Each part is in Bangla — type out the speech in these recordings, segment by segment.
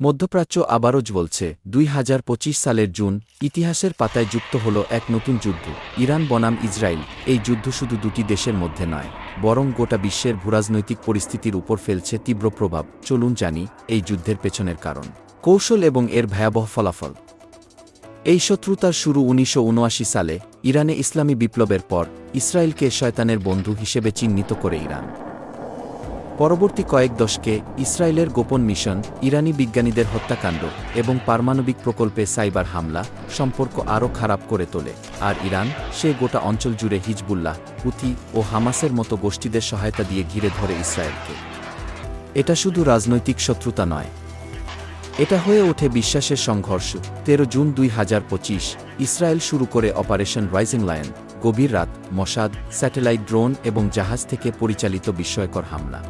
মধ্যপ্রাচ্য আবারও জ্বলছে। ২০২৫ সালের জুন ইতিহাসের পাতায় যুক্ত হল এক নতুন যুদ্ধ, ইরান বনাম ইসরায়েল। এই যুদ্ধ শুধু দুটি দেশের মধ্যে নয়, বরং গোটা বিশ্বের ভূরাজনৈতিক পরিস্থিতির উপর ফেলছে তীব্র প্রভাব। চলুন জানি এই যুদ্ধের পেছনের কারণ, কৌশল এবং এর ভয়াবহ ফলাফল। এই শত্রুতার শুরু ১৯৭৯ সালে ইরানে ইসলামী বিপ্লবের পর ইসরায়েলকে শয়তানের বন্ধু হিসেবে চিহ্নিত করে ইরান। পরবর্তী কয়েক দশকে ইসরায়েলের গোপন মিশন, ইরানি বিজ্ঞানীদের হত্যাকাণ্ড এবং পারমাণবিক প্রকল্পে সাইবার হামলা সম্পর্ক আরও খারাপ করে তোলে। আর ইরান সে গোটা অঞ্চল জুড়ে হিজবুল্লাহ, হুথি ও হামাসের মতো গোষ্ঠীদের সহায়তা দিয়ে ঘিরে ধরে ইসরায়েলকে। এটা শুধু রাজনৈতিক শত্রুতা নয়, এটা হয়ে ওঠে বিশ্বাসের সংঘর্ষ। ১৩ জুন ২০২৫ ইসরায়েল শুরু করে অপারেশন রাইজিং লায়ন, গভীর রাত, মসাদ, স্যাটেলাইট, ড্রোন এবং জাহাজ থেকে পরিচালিত বিস্ময়কর হামলা।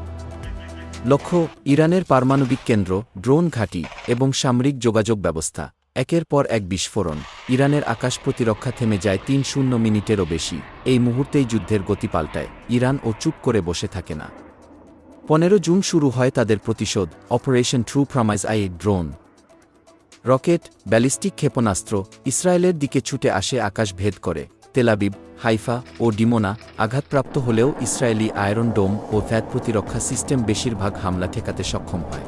লক্ষ্য ইরানের পারমাণবিক কেন্দ্র, ড্রোন ঘাঁটি এবং সামরিক যোগাযোগ ব্যবস্থা। একের পর এক বিস্ফোরণ, ইরানের আকাশ প্রতিরক্ষা থেমে যায় ৩০ মিনিটেরও বেশি। এই মুহূর্তেই যুদ্ধের গতি পাল্টায়, ইরান ও চুপ করে বসে থাকে না। ১৫ জুন শুরু হয় তাদের প্রতিশোধ, operation true promise. Drone, rocket, ballistic ক্ষেপণাস্ত্র ইসরায়েলের দিকে ছুটে আসে, আকাশ ভেদ করে। তেলাবিব, হাইফা ও ডিমোনা আঘাতপ্রাপ্ত হলেও ইসরায়েলি আয়রন ডোম ও ভ্যাট প্রতিরক্ষা সিস্টেম বেশিরভাগ হামলা ঠেকাতে সক্ষম হয়।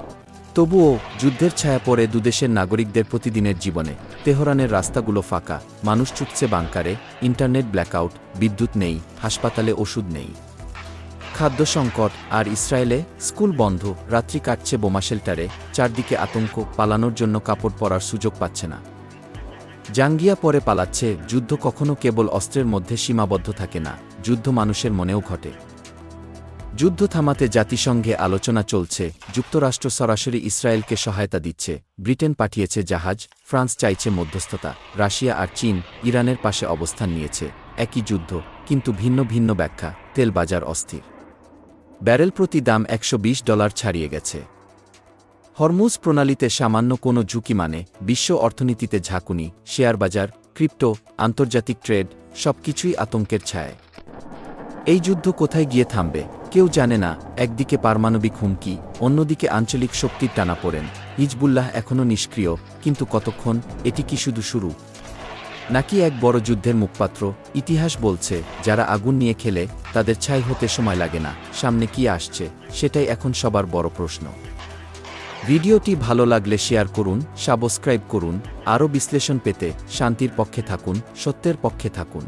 তবুও যুদ্ধের ছায়া পড়ে দুদেশের নাগরিকদের প্রতিদিনের জীবনে। তেহরানের রাস্তাগুলো ফাঁকা, মানুষ ছুটছে বাংকারে, ইন্টারনেট ব্ল্যাকআউট, বিদ্যুৎ নেই, হাসপাতালে ওষুধ নেই, খাদ্য সংকট। আর ইসরায়েলে স্কুল বন্ধ, রাত্রি কাটছে বোমা শেল্টারে, চারদিকে আতঙ্ক, পালানোর জন্য কাপড় পরার সুযোগ পাচ্ছে না। জাঙ্গিয়া পরে পালাচ্ছে। যুদ্ধ কখনো কেবল অস্ত্রের মধ্যে সীমাবদ্ধ থাকে না, যুদ্ধ মানুষের মনেও ঘটে। যুদ্ধ থামাতে জাতিসংঘে আলোচনা চলছে, যুক্তরাষ্ট্র সরাসরি ইসরায়েলকে সহায়তা দিচ্ছে, ব্রিটেন পাঠিয়েছে জাহাজ, ফ্রান্স চাইছে মধ্যস্থতা, রাশিয়া আর চীন ইরানের পাশে অবস্থান নিয়েছে। একই যুদ্ধ, কিন্তু ভিন্ন ভিন্ন ব্যাখ্যা। তেল বাজার অস্থির, ব্যারেল প্রতি দাম $১২০ ছাড়িয়ে গেছে। হরমুজ প্রণালীতে সামান্য কোনো ঝুঁকি মানে বিশ্ব অর্থনীতিতে ঝাঁকুনি, শেয়ার বাজার, ক্রিপ্টো, আন্তর্জাতিক ট্রেড সবকিছুই আতঙ্কের ছায়ায়। এই যুদ্ধ কোথায় গিয়ে থামবে কেউ জানে না। একদিকে পারমাণবিক হুমকি, অন্যদিকে আঞ্চলিক শক্তির টানাপোড়েন। হিজবুল্লাহ এখনও নিষ্ক্রিয়, কিন্তু কতক্ষণ? এটি কি শুধু শুরু, নাকি এক বড় যুদ্ধের মুখপাত্র? ইতিহাস বলছে, যারা আগুন নিয়ে খেলে তাদের ছাই হতে সময় লাগে না। সামনে কি আসছে সেটাই এখন সবার বড় প্রশ্ন। ভিডিওটি ভালো লাগলে শেয়ার করুন, সাবস্ক্রাইব করুন। আরও বিশ্লেষণ পেতে শান্তির পক্ষে থাকুন, সত্যের পক্ষে থাকুন।